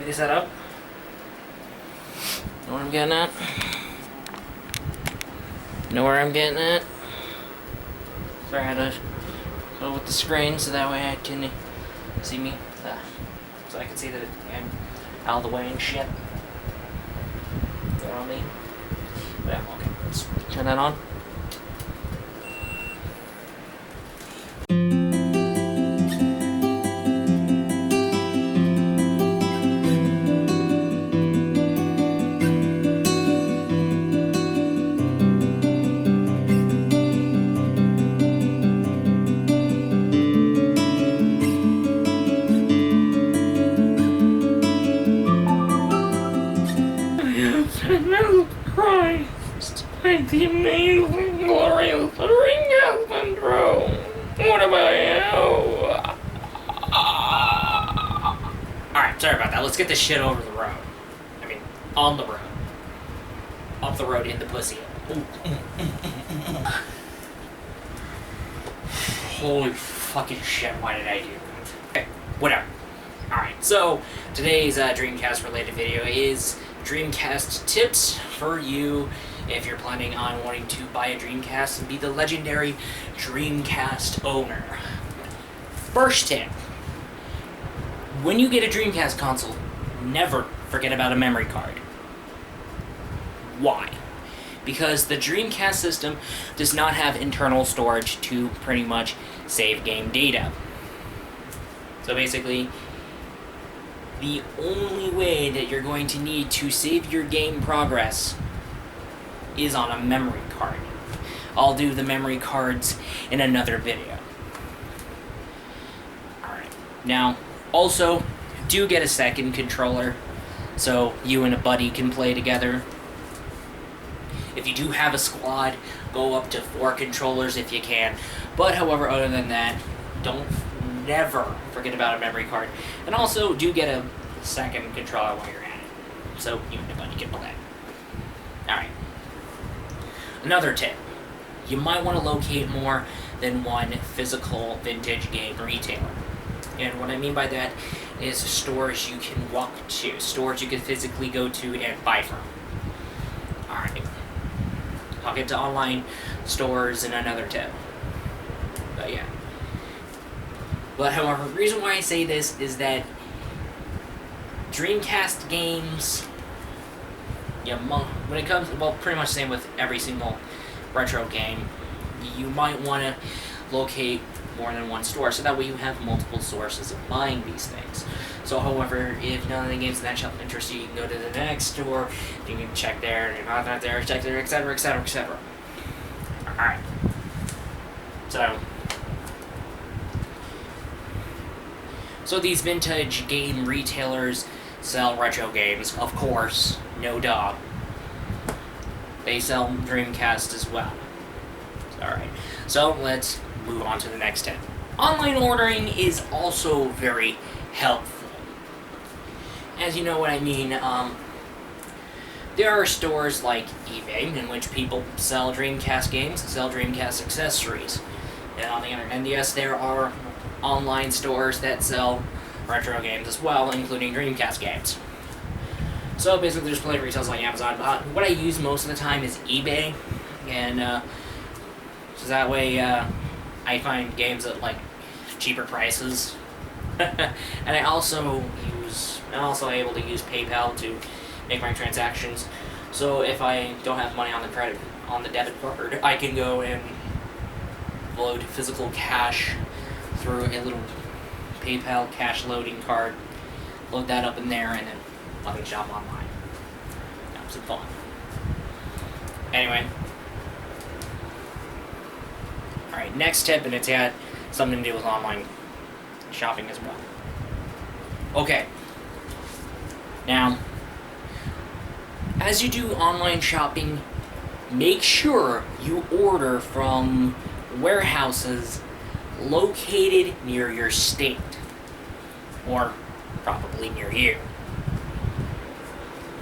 completely set up. Know what I'm getting at? Know where I'm getting at? Sorry, I had to go with the screen so that way I can see me. So I can see that I'm out of the way and shit. You know what I mean? Yeah, okay. Let's turn that on. Christ, like the amazing, glorious Rengoku-Teien drone. What about you? Alright, sorry about that. Let's get this shit over the road. I mean, on the road. Off the road in the pussy. Holy fucking shit, why did I do that? Okay, whatever. Alright, so today's Dreamcast related video is Dreamcast tips for you if you're planning on wanting to buy a Dreamcast and be the legendary Dreamcast owner. First tip. When you get a Dreamcast console, never forget about a memory card. Why? Because the Dreamcast system does not have internal storage to pretty much save game data. So basically, the only way that you're going to need to save your game progress is on a memory card. I'll do the memory cards in another video. Alright, now, also, do get a second controller so you and a buddy can play together. If you do have a squad, go up to 4 controllers if you can. But however, other than that, never forget about a memory card. And also, do get a second controller while you're at it, so you and your buddy can play. Alright. Another tip. You might want to locate more than one physical vintage game retailer. And what I mean by that is stores you can walk to, stores you can physically go to and buy from. Alright. I'll get to online stores in another tip. But yeah. But however, the reason why I say this is that Dreamcast games, when it comes, well, pretty much the same with every single retro game, you might want to locate more than one store, so that way you have multiple sources of buying these things. So however, if none of the games in that shelf interest you, you can go to the next store, you can check there, and not that there, check there, etc., etc., etc. Alright. So these vintage game retailers sell retro games, of course, no duh. They sell Dreamcast as well. Alright, so let's move on to the next tip. Online ordering is also very helpful. As you know what I mean, there are stores like eBay in which people sell Dreamcast games, sell Dreamcast accessories. And on the other hand, yes, there are online stores that sell retro games as well, including Dreamcast games. So basically there's plenty of retailers like Amazon. What I use most of the time is eBay, and so that way I find games at like cheaper prices. And I'm also able to use PayPal to make my transactions. So if I don't have money on the debit card, I can go and load physical cash through a little PayPal cash loading card, load that up in there, and then fucking shop online. Have some fun. Anyway. Alright, next tip, and it's got something to do with online shopping as well. Okay. Now, as you do online shopping, make sure you order from warehouses located near your state, or probably near you.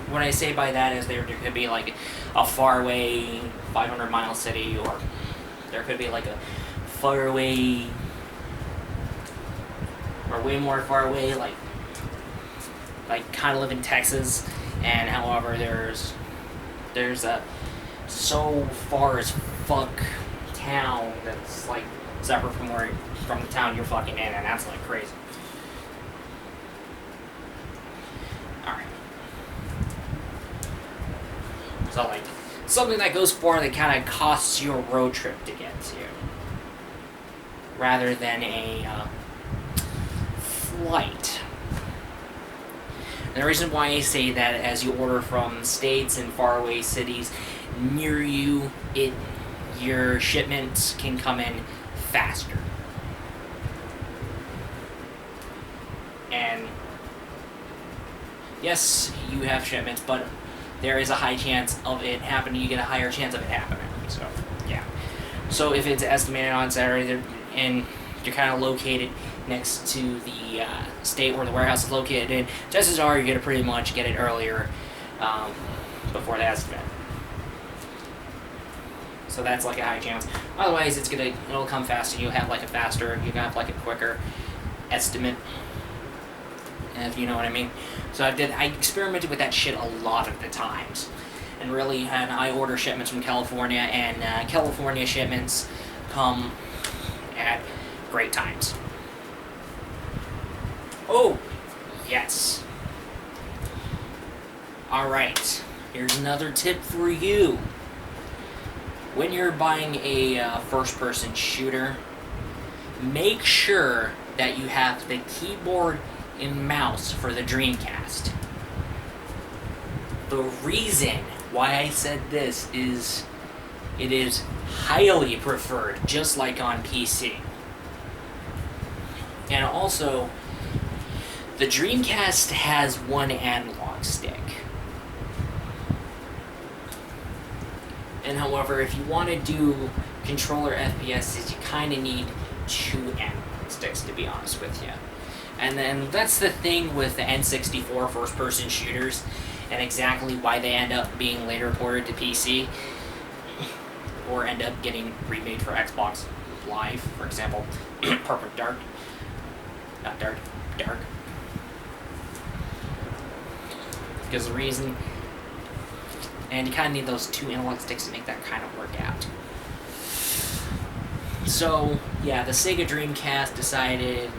What I say by that is there could be like a faraway 500-mile city, or there could be like a faraway, or way more far away, like like kind of live in Texas, and however there's a so far as fuck town that's like separate from the town you're fucking in, and that's like crazy. Alright. So like something that goes far that kind of costs you a road trip to get to, rather than a flight. And the reason why I say that, as you order from states and faraway cities near you, your shipments can come in faster. And yes, you have shipments, but there is a high chance of it happening. You get a higher chance of it happening. So, yeah. So if it's estimated on Saturday, and you're kind of located next to the state where the warehouse is located in, chances are you're going to pretty much get it earlier before the estimate. So that's like a high chance. Otherwise, it'll come faster. You'll have like a quicker estimate, if you know what I mean. So I experimented with that shit a lot of the times, and I order shipments from California, and California shipments come at great times. Oh, yes. Alright, here's another tip for you. When you're buying a first-person shooter, make sure that you have the keyboard and mouse for the Dreamcast. The reason why I said this is it is highly preferred, just like on PC. And also, the Dreamcast has one analog stick. And however, if you want to do controller FPSs, you kind of need two analog sticks, to be honest with you. And then that's the thing with the N64 first-person shooters, and exactly why they end up being later ported to PC, or end up getting remade for Xbox Live, for example. Perfect Dark. Not Dark. Dark. Because the reason... And you kind of need those two analog sticks to make that kind of work out. So, yeah, the Sega Dreamcast decided,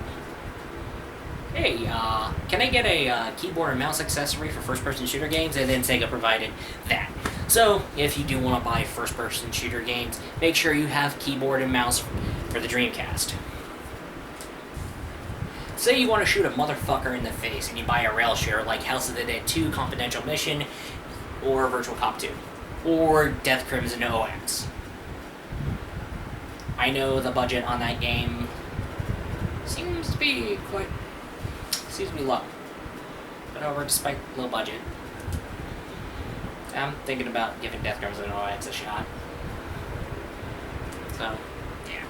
hey, can I get a keyboard and mouse accessory for first-person shooter games? And then Sega provided that. So, if you do want to buy first-person shooter games, make sure you have keyboard and mouse for the Dreamcast. Say you want to shoot a motherfucker in the face, and you buy a rail shooter like House of the Dead 2 Confidential Mission, or Virtual Cop 2, or Death Crimson OX. I know the budget on that game seems to be low. But however, despite low budget, I'm thinking about giving Death Crimson OX a shot. So, yeah.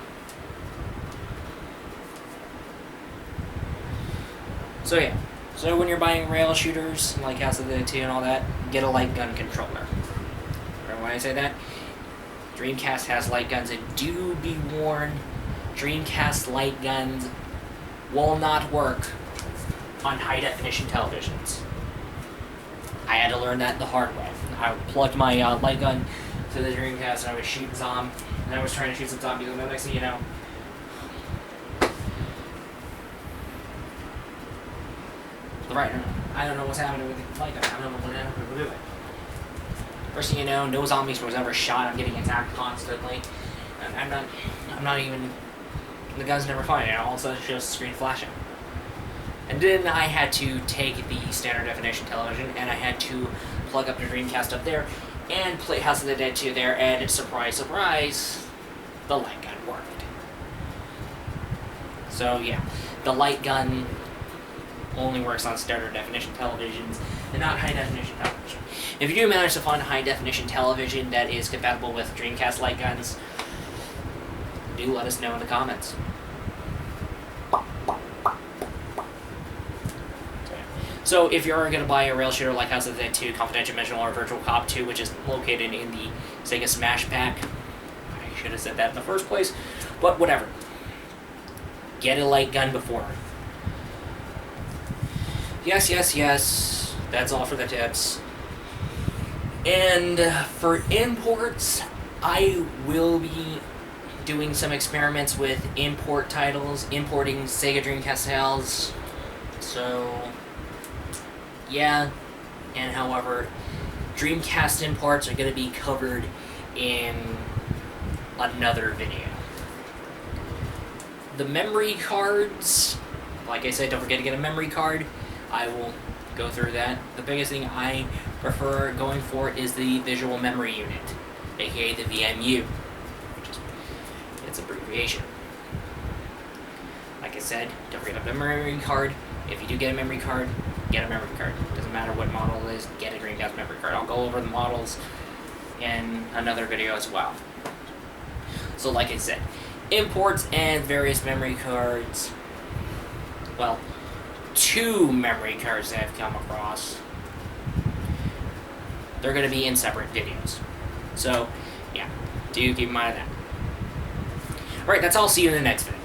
So yeah. So when you're buying rail shooters, like House of the Dead 2 and all that, get a light gun controller. Remember when I say that? Dreamcast has light guns, and do be warned, Dreamcast light guns will not work on high-definition televisions. I had to learn that the hard way. I plugged my light gun to the Dreamcast, and I was shooting zombies, and I was trying to shoot some zombies, and the next thing you know, I don't know what's happening with the light gun. I don't know what happened with it. First thing you know, no zombies was ever shot. I'm getting attacked constantly. And I'm not even, the gun's never firing. All of a sudden, it shows the screen flashing. And then I had to take the standard definition television, and I had to plug up the Dreamcast up there, and play House of the Dead 2 there, and surprise, surprise, the light gun worked. So yeah, the light gun only works on standard definition televisions and not high definition television. If you do manage to find a high definition television that is compatible with Dreamcast light guns, do let us know in the comments. So if you're going to buy a rail shooter like House of the Dead 2, Confidential Mission, or Virtual Cop 2, which is located in the Sega Smash Pack, I should have said that in the first place, but whatever. Get a light gun before. Yes. That's all for the tips. And for imports, I will be doing some experiments with import titles, importing Sega Dreamcast titles. So, yeah. And however, Dreamcast imports are going to be covered in another video. The memory cards, like I said, don't forget to get a memory card. I will go through that. The biggest thing I prefer going for is the visual memory unit, aka the VMU, which is its abbreviation. Like I said, don't forget a memory card. If you do get a memory card, get a memory card. Doesn't matter what model it is, get a Dreamcast memory card. I'll go over the models in another video as well. So like I said, imports and various memory cards. Well, 2 memory cards that I've come across. They're going to be in separate videos. So, yeah, do keep in mind of that. Alright, that's all. See you in the next video.